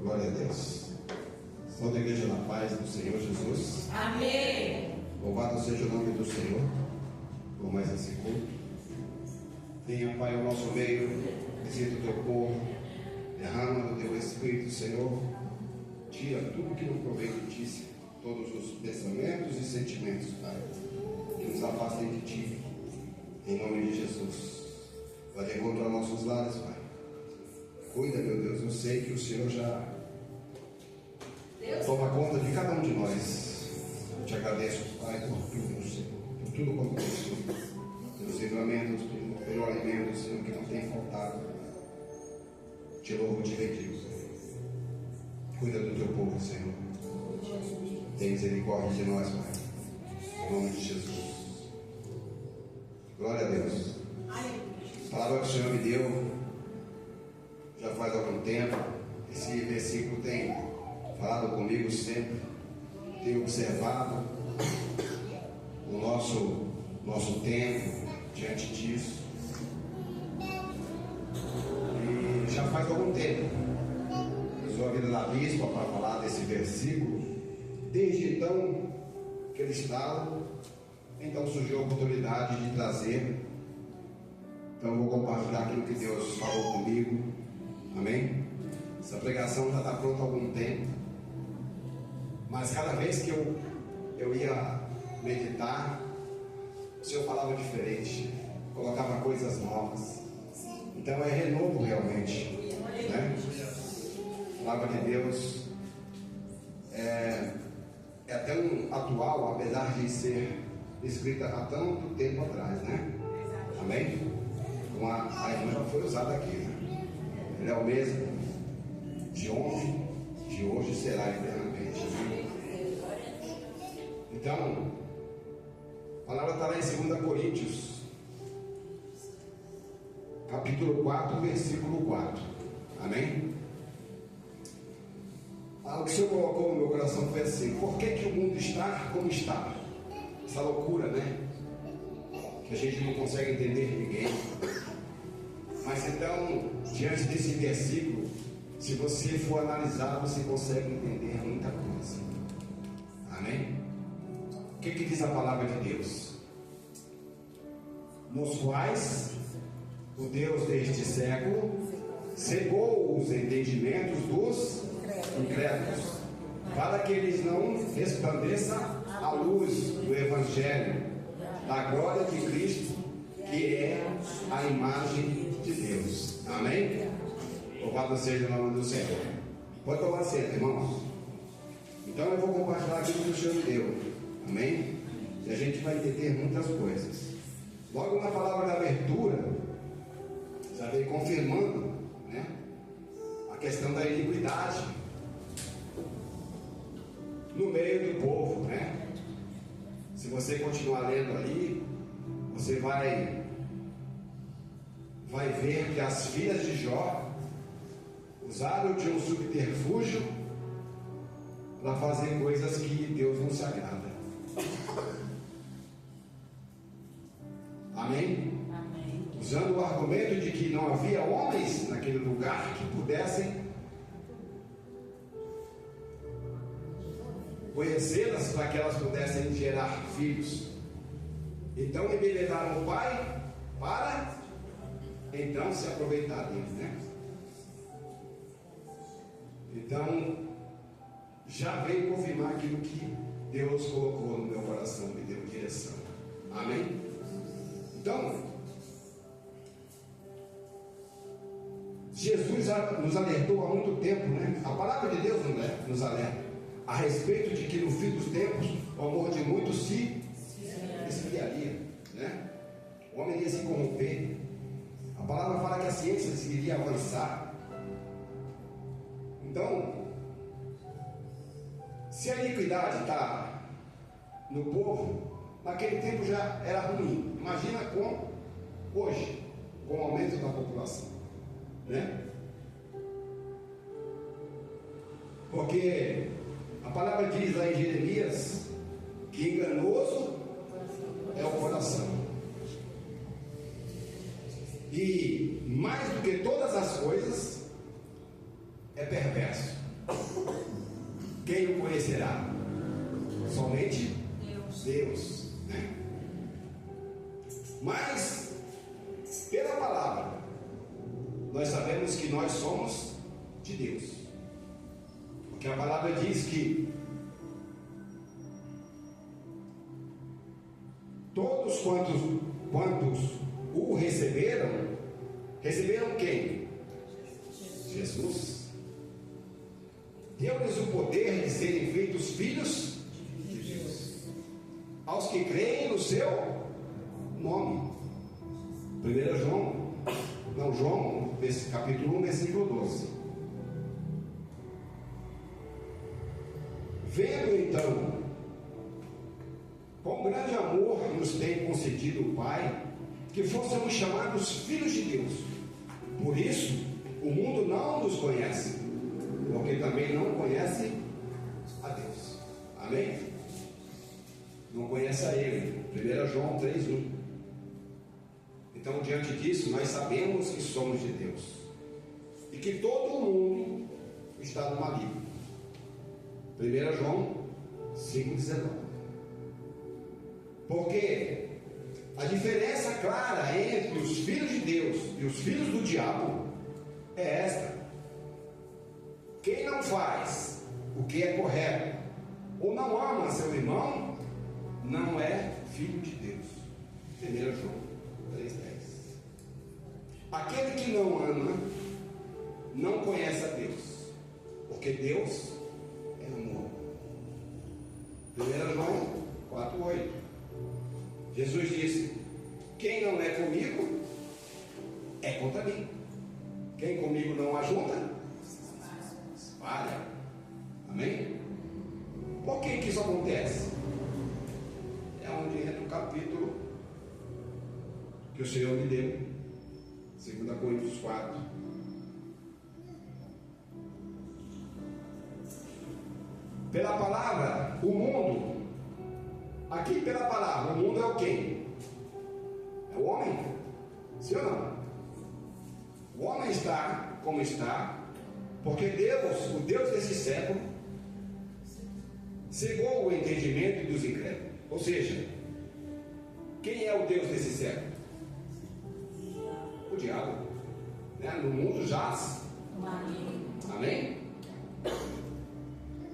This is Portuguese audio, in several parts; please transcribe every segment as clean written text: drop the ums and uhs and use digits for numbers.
Glória a Deus. Toda a igreja na paz do Senhor Jesus. Amém. Louvado seja o nome do Senhor por mais esse culto. Venha, Pai, ao nosso meio, visita o teu povo, derrama do teu Espírito, Senhor. Tira tudo que não provém de ti, todos os pensamentos e sentimentos, Pai, que nos afastem de ti, em nome de Jesus. Vai de encontro aos nossos lares, Pai. Cuida, meu Deus, eu sei que o Senhor já toma conta de cada um de nós. Eu te agradeço, Pai, por tudo, Senhor, por tudo quanto tens, pelos livramentos, pelo alimento, Senhor, que não tem faltado. Te louvo, te bendigo, Senhor. Cuida do teu povo, Senhor. Tem misericórdia de nós, Pai. Em nome de Jesus. Glória a Deus. A palavra que o Senhor me deu já faz algum tempo. Esse versículo tem falado comigo sempre. Tenho observado o nosso tempo diante disso. E já faz algum tempo usou a vida da bispa para falar desse versículo. Desde então, aquele estado, então surgiu a oportunidade de trazer. Então eu vou compartilhar aquilo que Deus falou comigo. Amém? Essa pregação já está pronta há algum tempo, mas cada vez que eu ia meditar, o Senhor falava diferente, colocava coisas novas. Então é renovo realmente, né? A palavra de Deus é até um atual, apesar de ser escrita há tanto tempo atrás, né? Amém? Como a irmã já foi usada aqui, né? Ele é o mesmo de ontem, de hoje será eternamente. Então, a palavra está lá em 2 Coríntios, capítulo 4, versículo 4. Amém? O que o Senhor colocou no meu coração foi assim: por que o mundo está como está? Essa loucura, né? Que a gente não consegue entender ninguém. Mas então, diante desse versículo, se você for analisar, você consegue entender muita coisa. Amém? O que diz a palavra de Deus? Nos quais o Deus deste século cegou os entendimentos dos incrédulos, para que eles não resplandeçam a luz do Evangelho da glória de Cristo, que é a imagem de Deus. Amém? Louvado seja o nome do Senhor. Pode tomar assento, irmãos. Então eu vou compartilhar aquilo que o Senhor me deu. Amém? E a gente vai entender muitas coisas. Logo na palavra da abertura, já veio confirmando, né, a questão da iniquidade no meio do povo, né? Se você continuar lendo ali, você vai ver que as filhas de Jó usaram de um subterfúgio para fazer coisas que Deus não se agrada. Amém? Amém. Usando o argumento de que não havia homens naquele lugar que pudessem conhecê-las para que elas pudessem gerar filhos. Então embelezaram o pai para então se aproveitar dele, né? Então já veio confirmar aquilo que Deus colocou no meu coração, me deu direção. Amém? Então Jesus já nos alertou há muito tempo, né? A palavra de Deus nos alerta a respeito de que no fim dos tempos o amor de muitos se esfriaria, né? O homem ia se corromper. A palavra fala que a ciência iria avançar. Então, se a iniquidade está no povo, naquele tempo já era ruim. Imagina com hoje, com o aumento da população, né? Porque a palavra diz lá em Jeremias que enganoso é o coração, e mais do que todas as coisas é perverso. conhecerá? Somente Deus. Mas, pela palavra, nós sabemos que nós somos de Deus. Porque a palavra diz que todos quantos o receberam quem? Jesus. Deu-lhes o poder de serem feitos filhos de Deus, aos que creem no seu nome. 1 João, capítulo 1, versículo 12. Vendo então quão grande amor nos tem concedido o Pai, que fôssemos chamados filhos de Deus. Por isso, o mundo não nos conhece, porque também não conhece a Deus. Amém? Não conhece a Ele. 1 João 3:1. Então, diante disso, nós sabemos que somos de Deus e que todo o mundo está no maligno. 1 João 5:19. Porque a diferença clara entre os filhos de Deus e os filhos do diabo é esta: quem não faz o que é correto ou não ama seu irmão não é filho de Deus. 1 João 3:10. Aquele que não ama não conhece a Deus, porque Deus é amor. 1 João 4:8. Jesus disse: quem não é comigo é contra mim. Quem comigo não ajunta, espalha. Amém? Por que isso acontece? É onde entra o capítulo que o Senhor me deu, 2 Coríntios 4. Pela palavra, o mundo. Aqui pela palavra, o mundo é o quê? É o homem? Sim ou não? O homem está como está, porque Deus, o Deus desse século, cegou o entendimento dos incrédulos. Ou seja, quem é o Deus desse século? O diabo. No mundo jaz. Amém?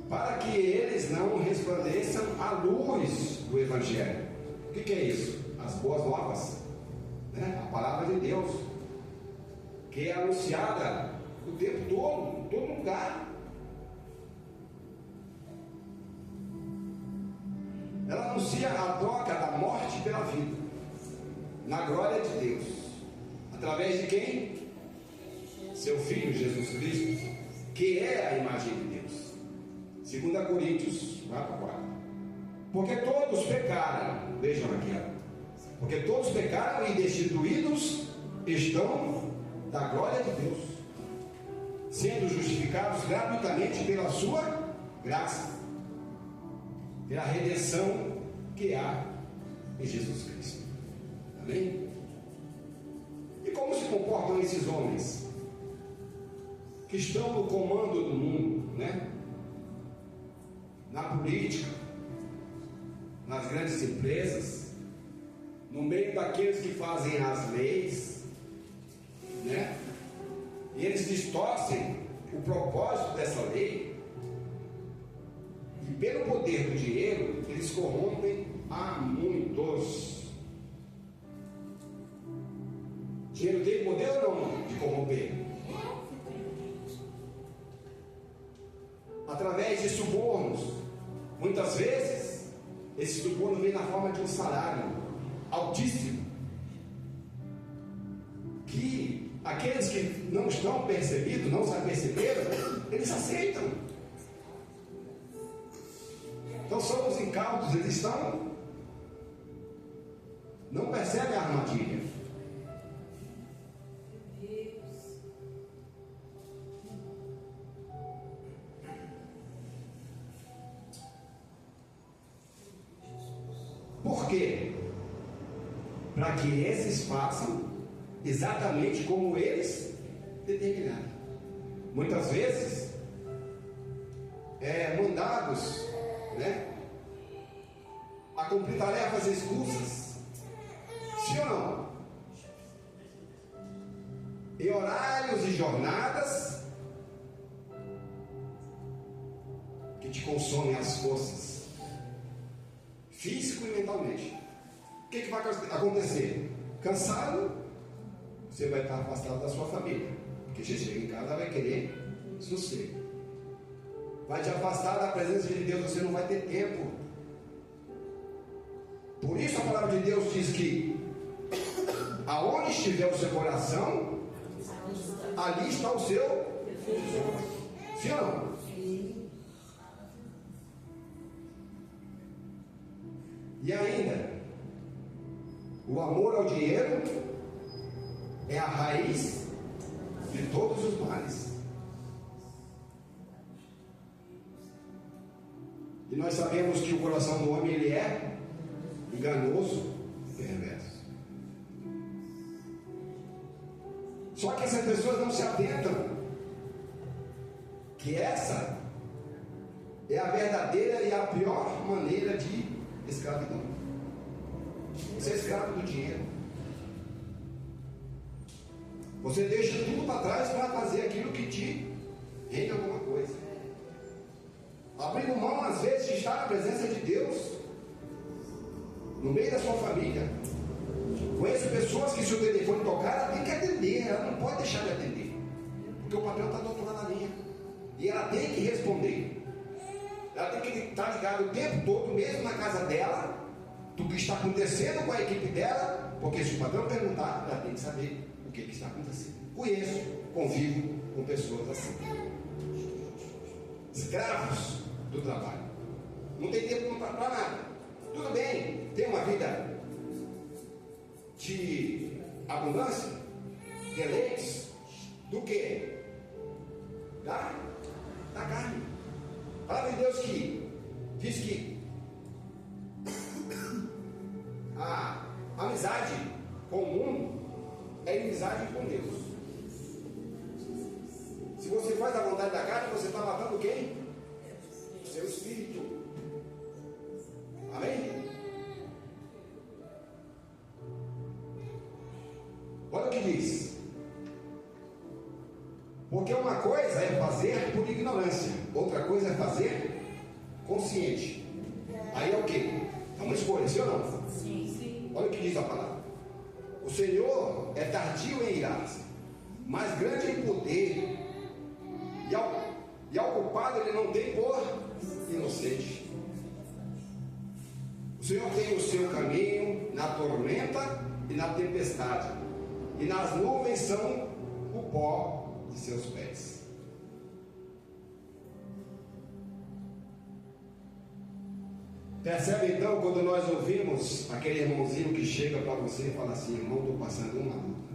Para que eles não resplandeçam a luz do Evangelho. O que é isso? As boas novas, a palavra de Deus, que é anunciada o tempo todo, em todo lugar. Ela anuncia a troca da morte pela vida, na glória de Deus, através de quem? Seu Filho Jesus Cristo, que é a imagem de Deus. 2 Coríntios 4:4. Porque todos pecaram, vejam aqui, porque todos pecaram e destituídos estão da glória de Deus, sendo justificados gratuitamente pela sua graça, pela redenção que há em Jesus Cristo. Amém? E como se comportam esses homens que estão no comando do mundo, na política, nas grandes empresas, no meio daqueles que fazem as leis, e eles distorcem o propósito dessa lei, e pelo poder do dinheiro eles corrompem a muitos. Dinheiro tem poder ou não de corromper? Através de subornos. Muitas vezes esse suborno vem na forma de um salário altíssimo, que aqueles que não estão percebidos, não se aperceberam, eles aceitam. Então são os incautos, eles não percebem a armadilha. Por quê? Para que esses façam exatamente como eles determinaram. Muitas vezes mandados, né, a cumprir tarefas escusas. Sim ou não? Em horários e jornadas que te consomem as forças, físico e mentalmente. O que vai acontecer? Cansado, você vai estar afastado da sua família, porque você chega em casa vai querer sossego. Vai te afastar da presença de Deus, você não vai ter tempo. Por isso a palavra de Deus diz que aonde estiver o seu coração, ali está o seu. Sim ou não? E ainda, o amor ao dinheiro é a raiz de todos os males. E nós sabemos que o coração do homem ele é enganoso e perverso. Só que essas pessoas não se atentam que essa é a verdadeira e a pior maneira de escravidão. Você é escravo do dinheiro. Você deixa tudo para trás para fazer aquilo que te rende alguma coisa. Abrindo mão às vezes de estar na presença de Deus no meio da sua família. Conheço pessoas que se o telefone tocar, ela tem que atender, ela não pode deixar de atender, porque o papel está do outro lado da linha e ela tem que responder. Ela tem que estar ligada o tempo todo, mesmo na casa dela, do que está acontecendo com a equipe dela, porque se o patrão perguntar, ela tem que saber o que está acontecendo. Conheço, convivo com pessoas assim, escravos do trabalho, não tem tempo para nada. Tudo bem, tem uma vida de abundância, deleites, do que? Da carne. A palavra de Deus que diz que a amizade com o mundo é inimizade com Deus. Se você faz a vontade da carne, você está matando quem? O seu espírito. Amém? Olha o que diz. Porque uma coisa é fazer por ignorância, outra coisa é fazer consciente. Aí é o que? É uma escolha, sim ou não? Sim. Olha o que diz a palavra. O Senhor é tardio em irar-se, mas grande em poder, e ao culpado ele não tem por inocente. O Senhor tem o seu caminho na tormenta e na tempestade, e nas nuvens são o pó de seus pés. Percebe então quando nós ouvimos aquele irmãozinho que chega para você e fala assim: irmão, estou passando uma luta.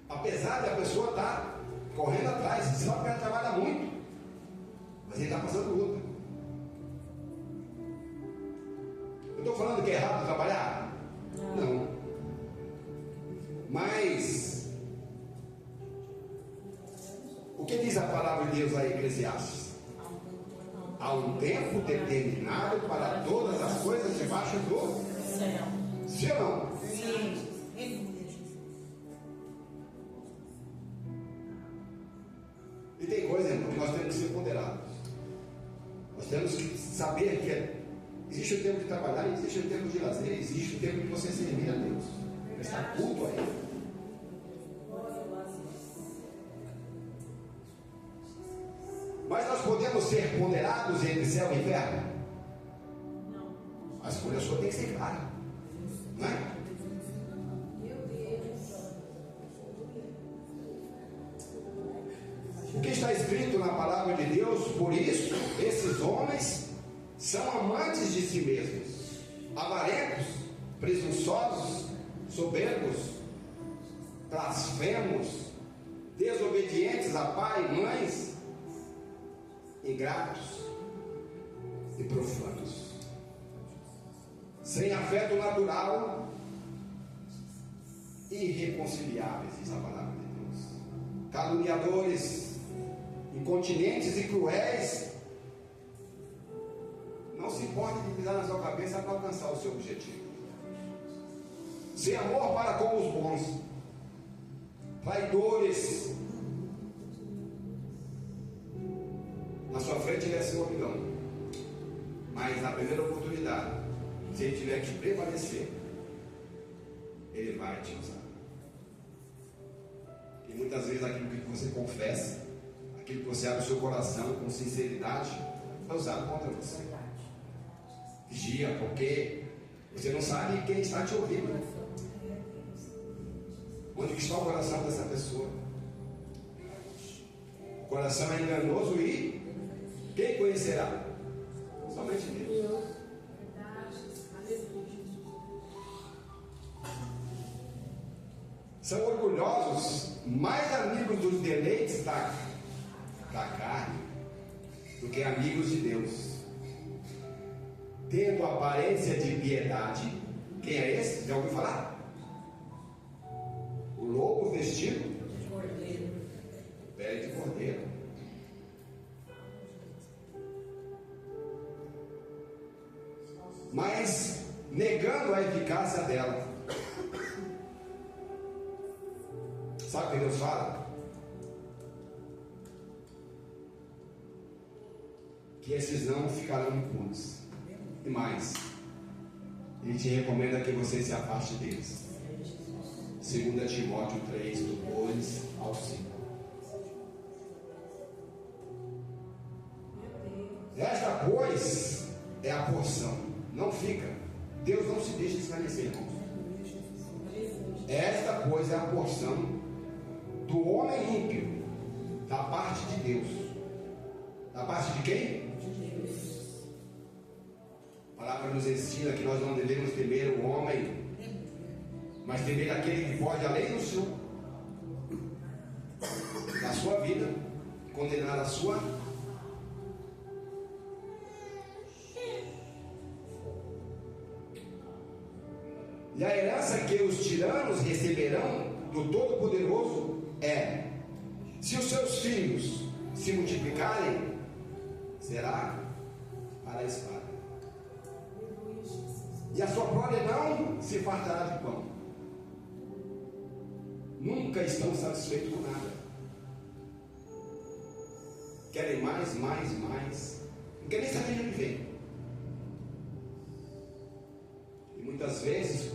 Apesar de a pessoa estar correndo atrás, sabe que ela trabalha muito, mas ele está passando luta. Eu estou falando que é errado trabalhar? Não. Mas o que diz a palavra de Deus aí, Eclesiastes? Há um tempo determinado para todas as coisas debaixo do céu. Sim ou não? Sim. E tem coisa, irmão, que nós temos que ser ponderados. Nós temos que saber que existe o tempo de trabalhar, existe o tempo de lazer, existe o tempo de você servir a Deus, prestar culto a Ele. Mas nós podemos ser ponderados entre céu e inferno? Não. A escolha sua tem que ser clara, não é? O que está escrito na palavra de Deus? Por isso, esses homens são amantes de si mesmos, avarentos, presunçosos, soberbos, blasfemos, desobedientes a pai e mães, ingratos e profanos, sem afeto natural, irreconciliáveis, diz a palavra de Deus, caluniadores, incontinentes e cruéis, se importa de pisar na sua cabeça para alcançar o seu objetivo. Sem amor para com os bons, traidores. Na sua frente ele é seu amigão, mas na primeira oportunidade, se ele tiver que prevalecer, ele vai te usar. E muitas vezes aquilo que você confessa, aquilo que você abre o seu coração com sinceridade, é usado contra você. Vigia, porque você não sabe quem está te ouvindo. Onde está o coração dessa pessoa? O coração é enganoso e quem conhecerá? Somente Deus. São orgulhosos, mais amigos dos deleites da carne do que amigos de Deus. Tendo aparência de piedade. Quem é esse? Já ouviu falar? O lobo vestido de cordeiro. Pele de cordeiro. Mas negando a eficácia dela. Sabe o que Deus fala? Que esses não ficarão impunes. E mais, Ele te recomenda que você se afaste deles. 2 Timóteo 3, do 2 ao 5. Esta, pois, é a porção. Não fica. Deus não se deixa esclarecer, irmãos. Esta, pois, é a porção do homem ímpio, da parte de Deus. Da parte de quem? A palavra nos ensina que nós não devemos temer o homem, mas temer aquele que pode, além da sua vida, condenar a sua. E a herança que os tiranos receberão do Todo-Poderoso é: se os seus filhos se multiplicarem, será para a espada, e a sua prole não se fartará de pão. Nunca estão satisfeitos com nada. Querem mais, mais, mais. Não querem nem saber de onde vem. E muitas vezes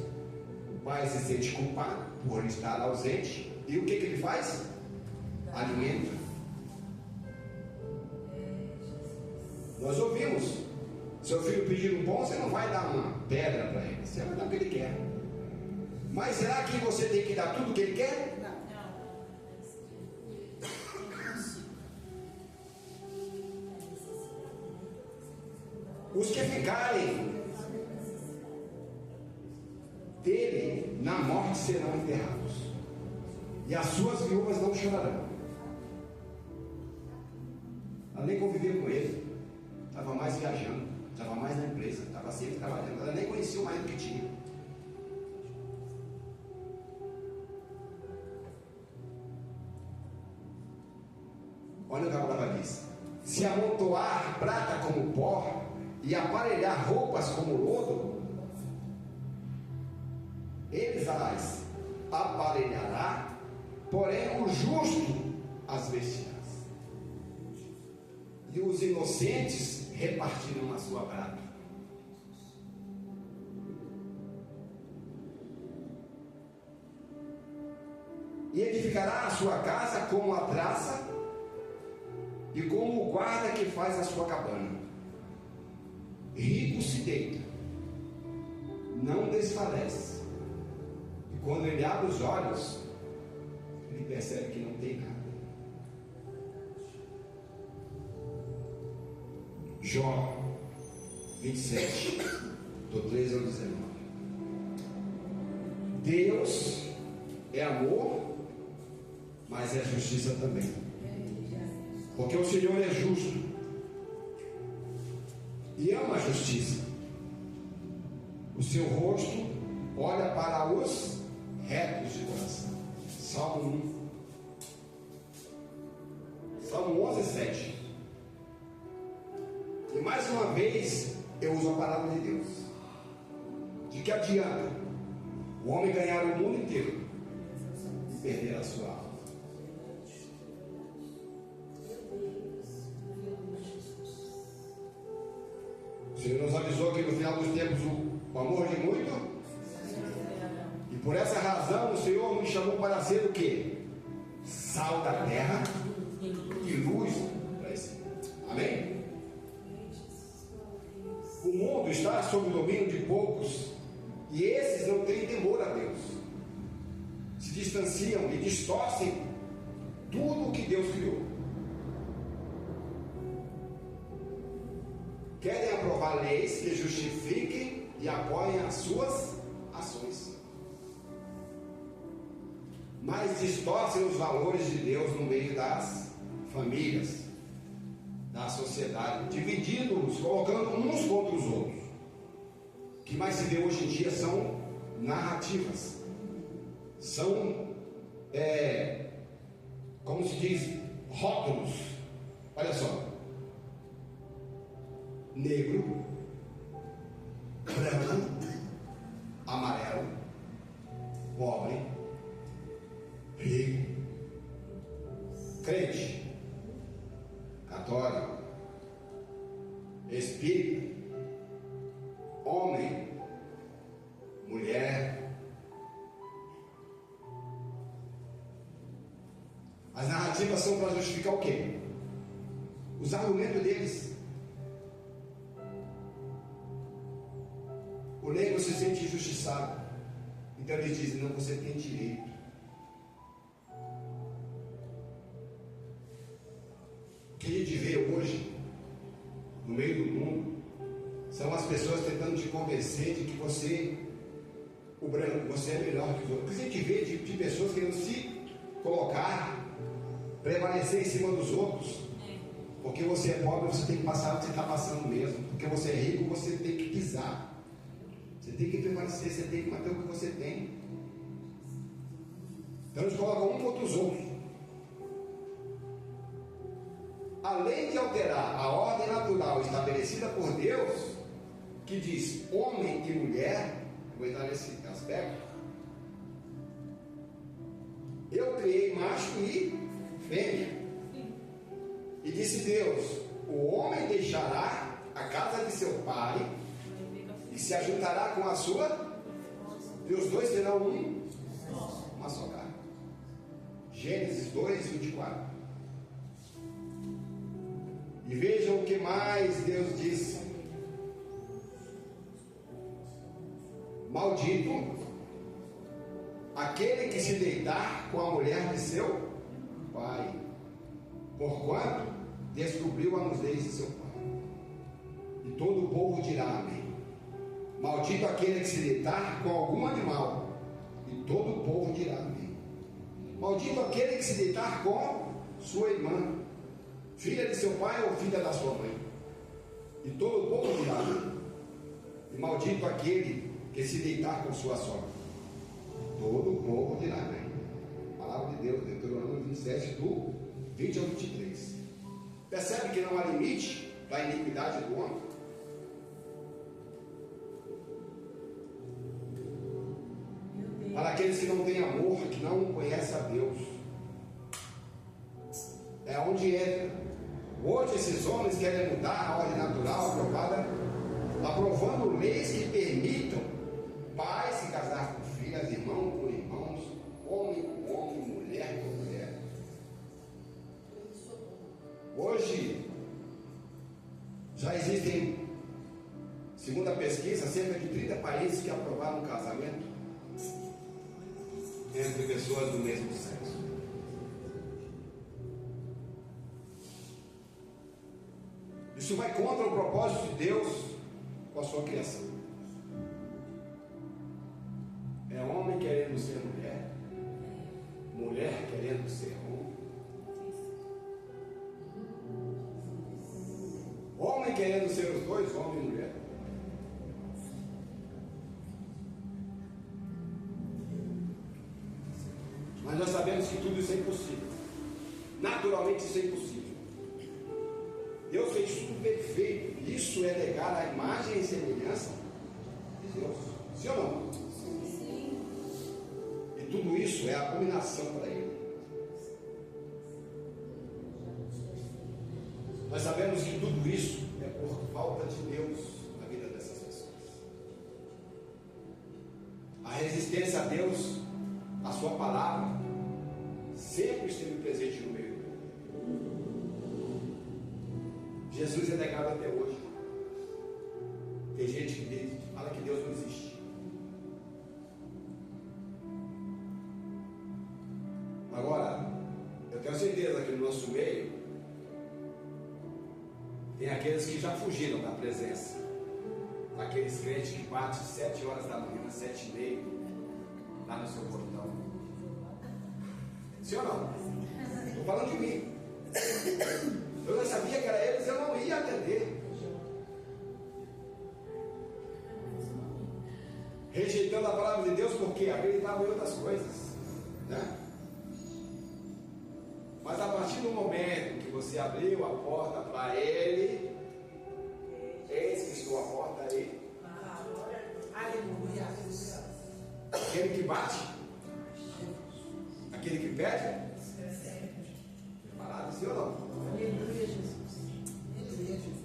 o pai se sente culpado por estar ausente. E o que ele faz? Alimenta. Nós ouvimos: seu filho pedindo pão, você não vai dar uma pedra para ele, você vai dar o que ele quer. Mas será que você tem que dar tudo o que ele quer? Não. Os que ficarem dele na morte serão enterrados, e as suas viúvas não chorarão. Ela nem convivia com ele, estava mais viajando, estava mais na empresa, estava sempre trabalhando, ela nem conhecia o marido que tinha. Olha o que a palavra diz: se amontoar prata como pó e aparelhar roupas como lodo, eles as aparelhará, porém o justo as vestirá, e os inocentes repartirão a sua prata. E edificará a sua casa como a traça e como o guarda que faz a sua cabana. Rico se deita, não desfalece, e quando ele abre os olhos, ele percebe que não tem nada. Jó 27, do 13 ao 19. Deus é amor, mas é justiça também. Porque o Senhor é justo e ama a justiça. O seu rosto olha para os retos de coração. Salmo 1. Salmo 11, 7. E mais uma vez eu uso a palavra de Deus. De que adianta o homem ganhar o mundo inteiro e perder a sua alma? O Senhor nos avisou que no final dos tempos o amor de muito, e por essa razão o Senhor nos chamou para ser o quê? Sal da terra e luz para esse mundo. Amém? O mundo está sob o domínio de poucos, e esses não têm temor a Deus, se distanciam e distorcem tudo o que Deus criou. Querem aprovar leis que justifiquem e apoiem as suas ações, mas distorcem os valores de Deus no meio das famílias, da sociedade, dividindo-os, colocando uns contra os outros. O que mais se vê hoje em dia são narrativas, são, como se diz, rótulos. Olha só: negro, branco, amarelo, pobre, rico, crente, católico, espírita, homem, mulher. As narrativas são para justificar o quê? Os argumentos deles. O negro se sente injustiçado, então eles dizem: não, você tem direito. O que a gente vê hoje no meio do mundo são as pessoas tentando te convencer de que você, o branco, você é melhor que os outros. O que a gente vê de pessoas querendo se colocar, prevalecer em cima dos outros. Porque você é pobre, você tem que passar o que você está passando mesmo. Porque você é rico, você tem que pisar. Você tem que prevalecer, você tem que manter o que você tem. Então eles colocam um contra os outros. Além de alterar a ordem natural estabelecida por Deus, que diz homem e mulher, eu vou entrar nesse aspecto. Eu criei macho e fêmea. E disse Deus: o homem deixará a casa de seu pai e se ajuntará com a sua, e os dois serão uma só carne. Gênesis 2:24. E vejam o que mais Deus disse: maldito aquele que se deitar com a mulher de seu pai, porquanto descobriu a nudez de seu pai. E todo o povo dirá amém. Maldito aquele que se deitar com algum animal, e todo o povo dirá amém. Maldito aquele que se deitar com sua irmã, filha de seu pai ou filha da sua mãe, e todo o povo dirá amém. E maldito aquele que se deitar com sua sogra, todo o povo dirá amém. Palavra de Deus, Deuteronômio 27, do 20 ao 23. Percebe que não há limite da iniquidade do homem? Para aqueles que não têm amor, que não conhecem a Deus, é onde entra. Hoje esses homens querem mudar a ordem natural aprovando leis que permitam pais se casar com filhas, irmão com irmãos, homem com homem, mulher com mulher. Hoje já existem, segundo a pesquisa, cerca de 30 países que aprovaram o casamento entre pessoas do mesmo sexo. Isso vai contra o propósito de Deus com a sua criação. É homem querendo ser mulher, mulher querendo ser homem, homem querendo ser os dois, homem e mulher. Mas nós sabemos que tudo isso é impossível. Naturalmente isso é impossível. Deus fez tudo perfeito. Isso é negar a imagem e semelhança de Deus. Sim ou não? Sim. E tudo isso é abominação para Ele. Nós sabemos que tudo isso é por falta de Deus na vida dessas pessoas. A resistência a Deus, a sua palavra, sempre esteve presente no meio do povo. Jesus é negado até hoje. Tem gente que fala que Deus não existe. Agora, eu tenho certeza que no nosso meio tem aqueles que já fugiram da presença. Aqueles crentes que batem 7 horas da manhã, 7h30, lá no seu portão. Sim ou não? Estou falando de mim. Eu não sabia que era eles, eu não ia atender. Rejeitando a palavra de Deus porque acreditava em outras coisas, né? Mas a partir do momento que você abriu a porta para Ele, eis que estou à porta aí. Aleluia. Aquele que bate, aquele que pede, preparado, sim ou não? Aleluia, Jesus. Aleluia, Jesus.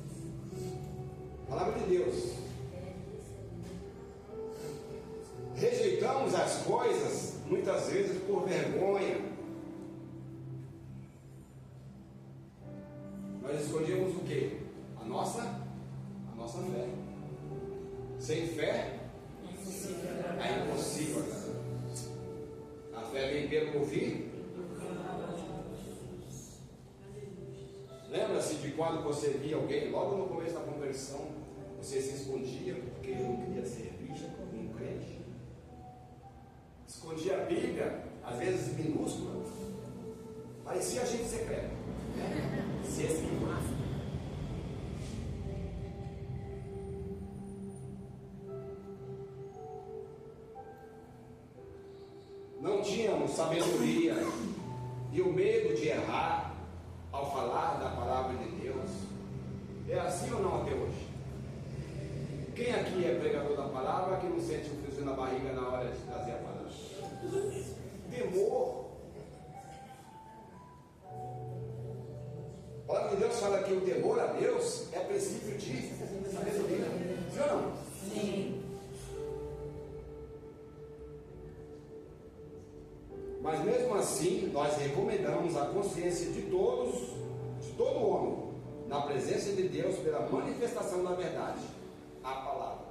Palavra de Deus. Rejeitamos as coisas muitas vezes por vergonha. Nós escolhemos o quê? A nossa fé. Sem fé é impossível. A fé vem pelo ouvir. Lembra-se de quando você via alguém, logo no começo da conversão, você se escondia porque não queria ser visto como um crente? Escondia a Bíblia, às vezes minúscula, parecia agente secreto, se esquivava. Não tínhamos sabedoria e o medo de errar ao falar da palavra de Deus. É assim ou não até hoje? Quem aqui é pregador da palavra que não sente um friozinho na barriga na hora de trazer a palavra? Temor. A palavra de Deus fala que o temor a Deus é princípio de sabedoria. Sim ou não? Sim. Mas mesmo assim, nós recomendamos a consciência de todo homem, na presença de Deus, pela manifestação da verdade, a palavra.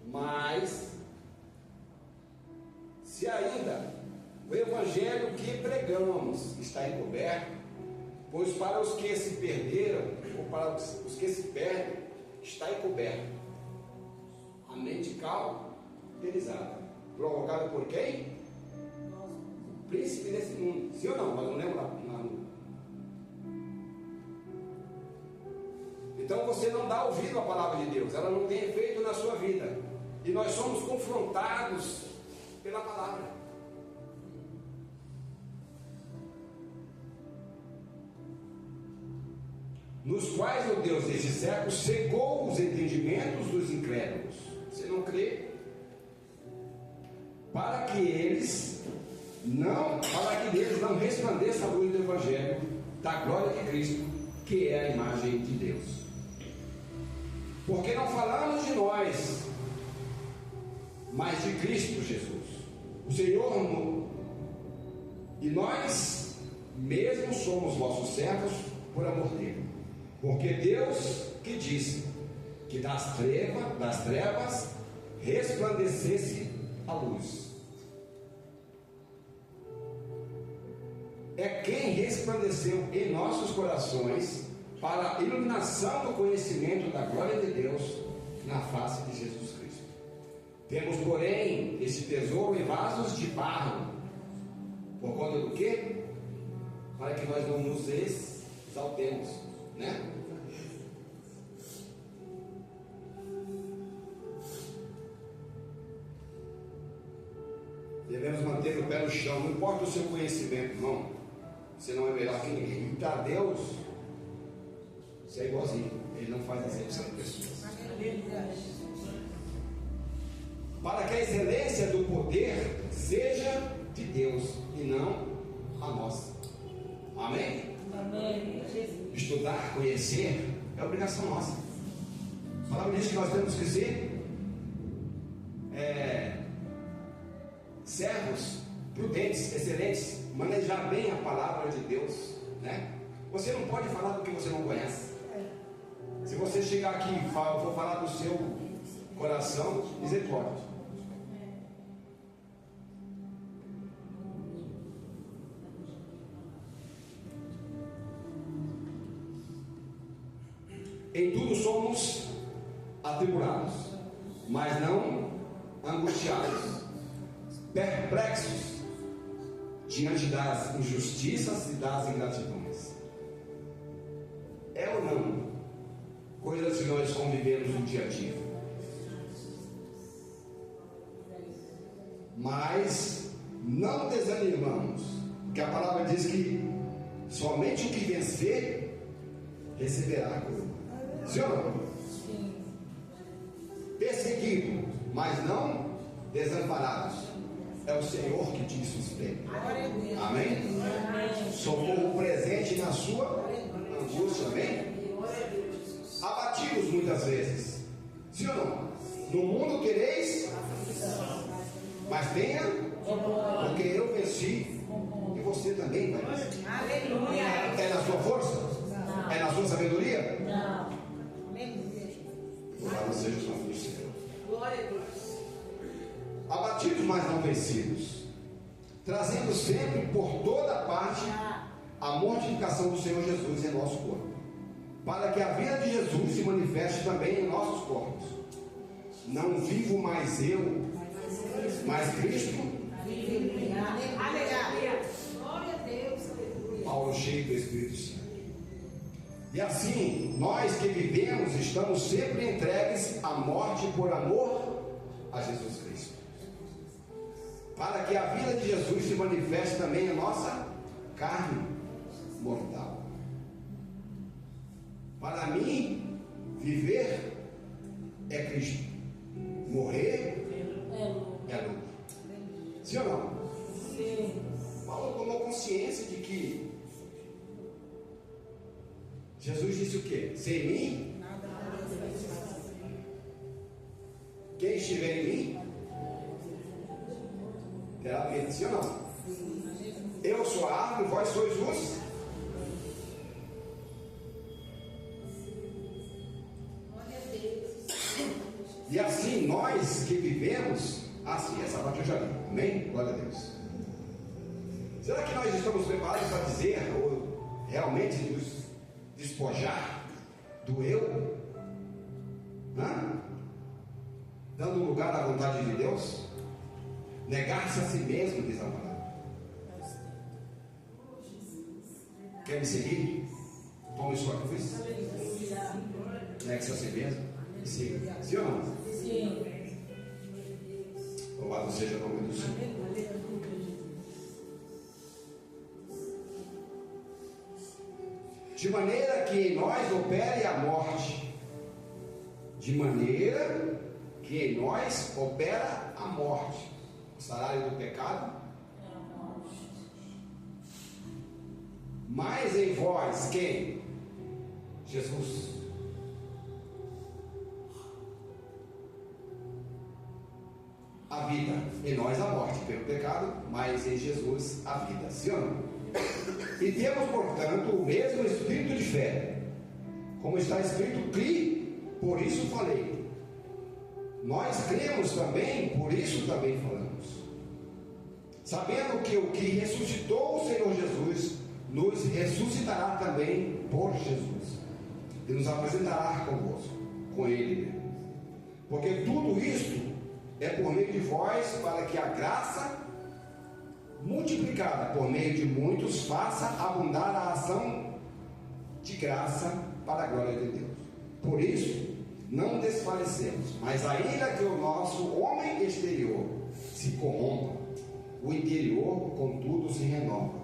Mas, se ainda o evangelho que pregamos está encoberto, pois para os que se perderam, ou para os que se perdem, está encoberto. A mente cauterizada, provocada por quem? Príncipe desse mundo, sim ou não? Mas não lembro Então você não dá ouvido à palavra de Deus, ela não tem efeito na sua vida, e nós somos confrontados pela palavra. Nos quais o Deus deste século cegou os entendimentos dos incrédulos. Você não crê? Para que deles não resplandeça a luz do Evangelho da glória de Cristo, que é a imagem de Deus. Porque não falamos de nós, mas de Cristo Jesus, o Senhor, e nós mesmos somos vossos servos por amor dele. Porque Deus que disse que das trevas resplandecesse a luz. É quem resplandeceu em nossos corações para a iluminação do conhecimento da glória de Deus na face de Jesus Cristo. Temos, porém, esse tesouro em vasos de barro. Por conta do quê? Para que nós não nos exaltemos, né? Devemos manter o pé no chão, não importa o seu conhecimento, irmão. Você não é melhor que ninguém. E para Deus, Você é igualzinho. Ele não faz acepção de pessoas. Para que a excelência do poder seja de Deus e não a nossa. Amém? Amém. Estudar, conhecer, é obrigação nossa. A palavra diz que nós temos que ser servos prudentes, excelentes, manejar bem a palavra de Deus, né? Você não pode falar do que você não conhece. Se você chegar aqui e for falar do seu coração, misericórdia. Em tudo somos atribulados, mas não angustiados, perplexos diante das injustiças e das ingratidões. É ou não coisas que nós convivemos no dia a dia? Mas não desanimamos, porque a palavra diz que somente o que vencer receberá a coroa. Sim ou não? Sim. Perseguido, mas não desamparados. É o Senhor que te sustenta. Amém? Socorro presente na sua angústia. Amém? Abatidos muitas vezes. Sim ou não? No mundo tereis, mas tenha, porque eu venci e você também vai vencer. Aleluia. É na sua força? Não. É na sua sabedoria? Não. Louvado seja o nome do Senhor. Glória a Deus. Abatidos, mas não vencidos, trazendo sempre por toda parte a mortificação do Senhor Jesus em nosso corpo, para que a vida de Jesus se manifeste também em nossos corpos. Não vivo mais eu, mas Cristo. Aleluia. Glória a Deus. Paulo, cheio do Espírito Santo. E assim, nós que vivemos, estamos sempre entregues à morte por amor a Jesus Cristo, para que a vida de Jesus se manifeste também em nossa carne mortal. Para mim, viver é Cristo, morrer é lucro. Sim ou não? Sim. Paulo tomou consciência de que Jesus disse o quê? Sem mim, quem estiver em mim terá vida. Sim ou não? Eu sou a árvore, vós sois os. E assim nós que vivemos, assim, essa parte eu já li, amém? Glória a Deus. Será que nós estamos preparados para dizer, ou realmente nos despojar do eu? Dando lugar à vontade de Deus? Negar-se a si mesmo, diz a palavra. Quer me seguir? Tome sua cruz. Negue-se a si mesmo e siga. Sim ou não? Sim. Louvado seja o nome do Senhor. De maneira que em nós opere a morte. De maneira que em nós opera a morte. O salário do pecado. Mas em vós quem? Jesus. A vida, em nós a morte pelo pecado, mas em Jesus a vida. Sim ou não? E temos, portanto, o mesmo espírito de fé. Como está escrito, crie, por isso falei. Nós cremos também, por isso também falamos. Sabendo que o que ressuscitou o Senhor Jesus, nos ressuscitará também por Jesus. E nos apresentará convosco, com Ele. Porque tudo isto é por meio de vós, para que a graça multiplicada por meio de muitos faça abundar a ação de graça para a glória de Deus. Por isso, não desfalecemos, mas ainda que o nosso homem exterior se corrompa, o interior, contudo, se renova.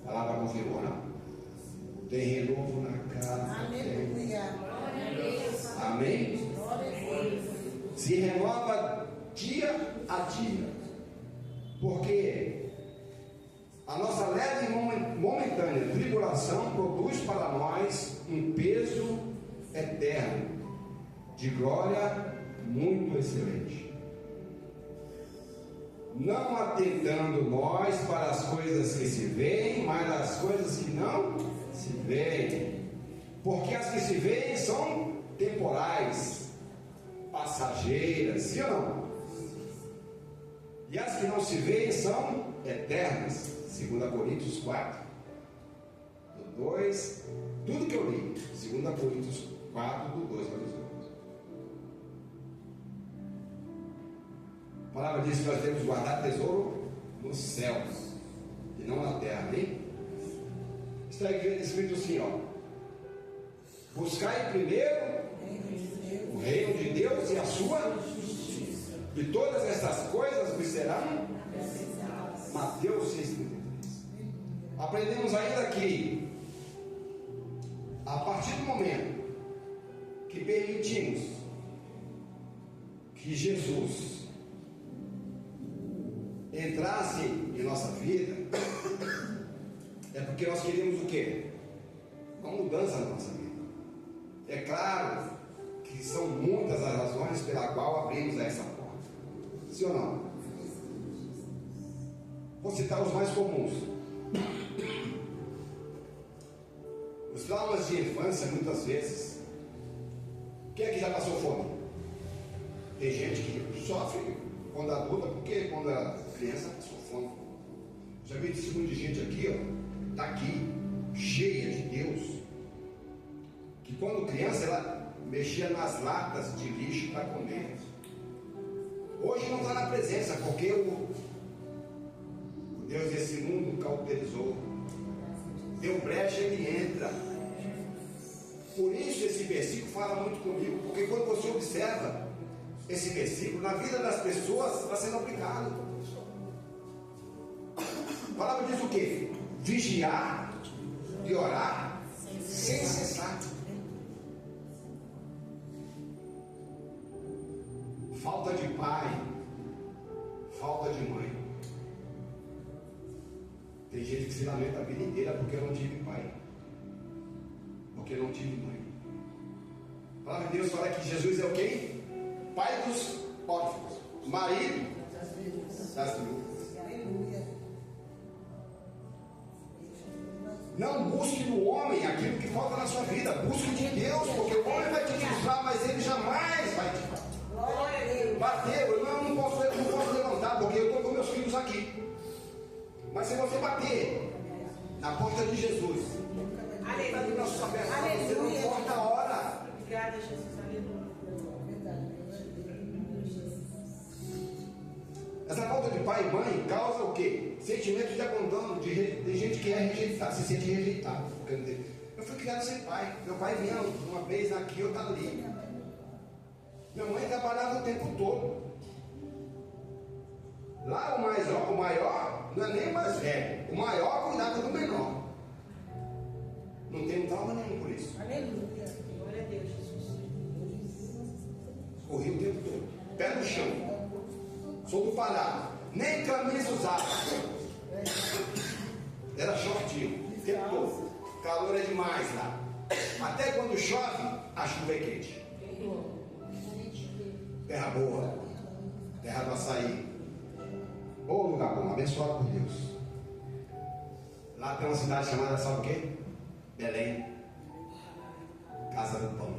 A palavra confirmou, não? Tem renovo na casa. Aleluia. Amém? Glória a Deus. Se renova dia a dia. Porque a nossa leve e momentânea tribulação produz para nós um peso eterno de glória muito excelente. Não atentando nós para as coisas que se veem, mas as coisas que não se veem. Porque as que se veem são temporais, passageiras, sim ou não? E as que não se veem são eternas. 2 Coríntios 4, do 2, tudo que eu li, 2 Coríntios 4, do 2 para 18. A palavra diz que nós devemos guardar tesouro nos céus e não na terra, hein? Está escrito assim, ó: buscai primeiro o reino de Deus e a sua justiça, e todas essas coisas vos serão. Mateus 6,33. Aprendemos ainda que a partir do momento que permitimos que Jesus entrasse em nossa vida, é porque nós queremos o quê? Uma mudança na nossa vida. É claro que são muitas as razões pela qual abrimos essa porta. Sim ou não? Vou citar os mais comuns. Os traumas de infância, muitas vezes. Quem é que já passou fome? Tem gente que sofre quando adulta, porque quando era criança passou fome. Já vi testemunho de gente aqui, ó, está aqui, cheia de Deus, que quando criança ela mexia nas latas de lixo para comer. Hoje não está na presença, porque o Deus desse mundo cauterizou, deu brecha, ele entra. Por isso esse versículo fala muito comigo, porque quando você observa esse versículo, na vida das pessoas está sendo aplicado. A palavra diz o quê? Vigiar e orar sem cessar. Falta de pai, falta de mãe. Tem gente que se lamenta a vida inteira porque eu não tive pai, porque eu não tive mãe. A palavra de Deus fala que Jesus é o quê? Pai dos órfãos, marido das viúvas. Não busque no homem aquilo que falta na sua vida, busque de Deus, porque o homem vai te frustrar, mas ele jamais vai te frustrar. Bateu, eu não posso levantar, porque eu estou com meus filhos aqui. Mas se você bater na porta de Jesus, está de braços abertos, você não importa a hora. Obrigada, Jesus. Aleluia. Essa falta de pai e mãe causa o quê? Sentimento de abandono, de gente que é rejeitado, se sente rejeitado. Eu fui criado sem pai. Meu pai vinha uma vez aqui, eu estava ali. Minha mãe trabalhava o tempo todo. Lá o maior não é nem o mais velho. O maior cuidava do menor. Não tem trauma nenhum por isso. Aleluia. Glória a Deus, Jesus. Corri o tempo todo. Pé no chão. Sou do Pará. Nem camisa usava. Era shortinho. O tempo todo. Calor é demais lá. Até quando chove, a chuva é quente. Terra boa. Terra do açaí. Ô lugar bom, abençoado por Deus. Lá tem uma cidade chamada, sabe o quê? Belém. Casa do Pão.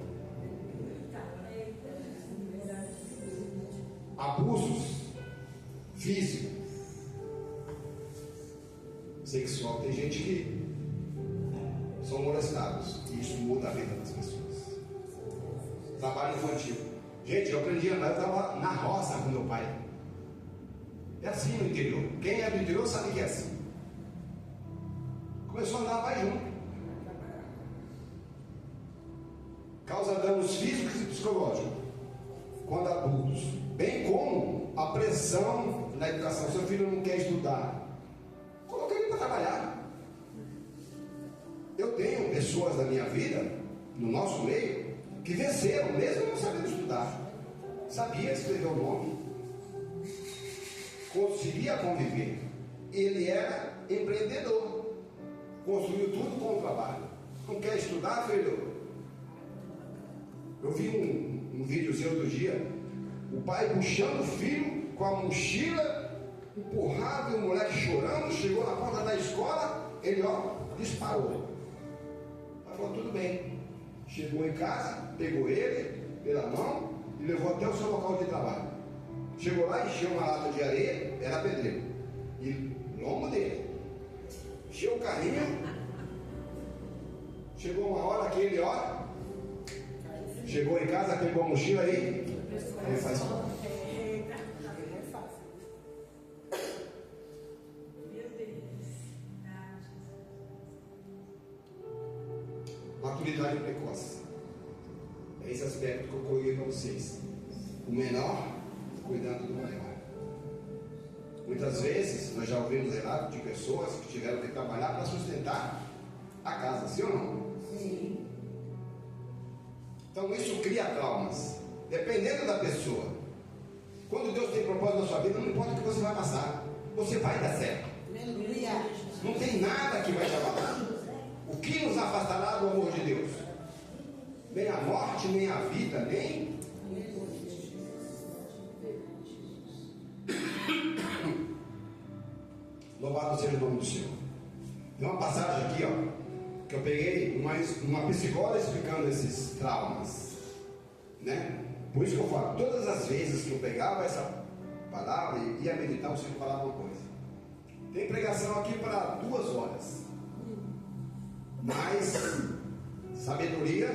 Abusos físicos, sexual. Tem gente que são molestados. E isso muda a vida das pessoas. Trabalho infantil. Gente, eu aprendi a andar, eu estava na roça com meu pai. É assim no interior. Quem é do interior sabe que é assim. Começou a andar, vai junto. Causa danos físicos e psicológicos quando adultos, bem como a pressão na educação. Seu filho não quer estudar, coloque ele para trabalhar. Eu tenho pessoas da minha vida, no nosso meio, que venceram, mesmo não sabendo estudar. Sabia escrever o nome, conseguia conviver. Ele era empreendedor, construiu tudo com o trabalho. Não quer estudar, filho? Eu vi um videozinho outro dia, o pai puxando o filho com a mochila, empurrado, e o moleque chorando, chegou na porta da escola, ele disparou. Ela falou, tudo bem. Chegou em casa, pegou ele pela mão e levou até o seu local de trabalho. Chegou lá, encheu uma lata de areia, era pedreiro, e lombo dele. Encheu o carrinho. Chegou uma hora que ele, chegou em casa, pegou a mochila aí, ele faz parte. Maturidade precoce. É esse aspecto que eu coloquei para vocês. O menor cuidando do maior. Muitas vezes nós já ouvimos relatos de pessoas que tiveram que trabalhar para sustentar a casa, sim ou não? Sim. Então isso cria traumas. Dependendo da pessoa. Quando Deus tem propósito na sua vida, não importa o que você vai passar, você vai dar certo. Aleluia. Não tem nada que vai te abalar. O que nos afastará do amor de Deus? Nem a morte, nem a vida, nem... Louvado seja o nome do Senhor. Tem uma passagem aqui, que eu peguei uma psicóloga explicando esses traumas, né? Por isso que eu falo, todas as vezes que eu pegava essa palavra e ia meditar, o Senhor falava uma coisa. Tem pregação aqui para 2 horas. Mas sabedoria,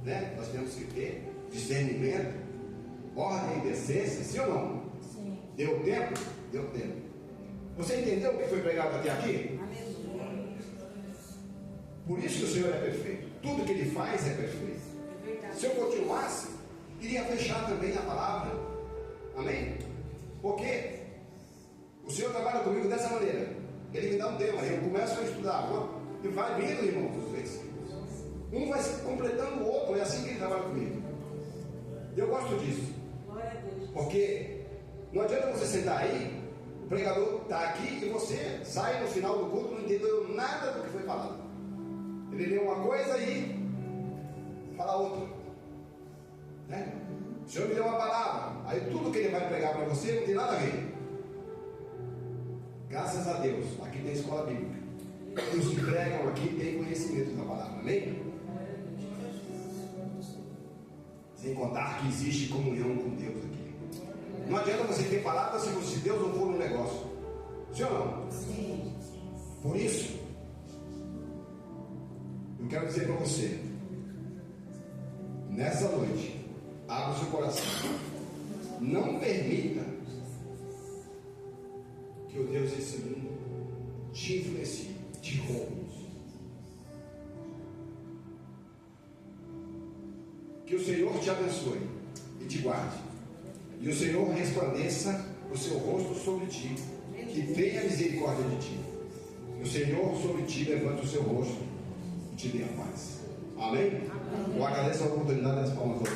né? Nós temos que ter discernimento, ordem e decência, sim ou não? Sim. Deu tempo? Deu tempo. Você entendeu o que foi pregado até aqui? Aleluia. Por isso que o Senhor é perfeito. Tudo que Ele faz é perfeito. Se eu continuasse, iria fechar também a palavra. Amém? Porque o Senhor trabalha comigo dessa maneira. Ele me dá um tema, eu começo a estudar, e vai vindo, irmãos, os versículos. Um vai se completando o outro, é assim que Ele trabalha comigo. Eu gosto disso. Glória a Deus. Porque não adianta você sentar aí, o pregador está aqui e você sai no final do culto, não entendeu nada do que foi falado. Ele lê uma coisa e fala outra, né? O Senhor me deu uma palavra, aí tudo que Ele vai pregar para você não tem nada a ver. Graças a Deus, aqui tem escola bíblica. E os que pregam aqui têm conhecimento da palavra, amém? Sem contar que existe comunhão com Deus aqui. Não adianta você ter palavra se Deus não for no negócio. Sim ou não? Sim. Por isso, eu quero dizer para você, nessa noite, abra o seu coração. Não permita que o Deus desse mundo te influencie, te roube. Que o Senhor te abençoe e te guarde. E o Senhor resplandeça o seu rosto sobre ti, que tenha misericórdia de ti. E o Senhor sobre ti levanta o seu rosto e te dê a paz. Amém? Eu agradeço a oportunidade das palmas.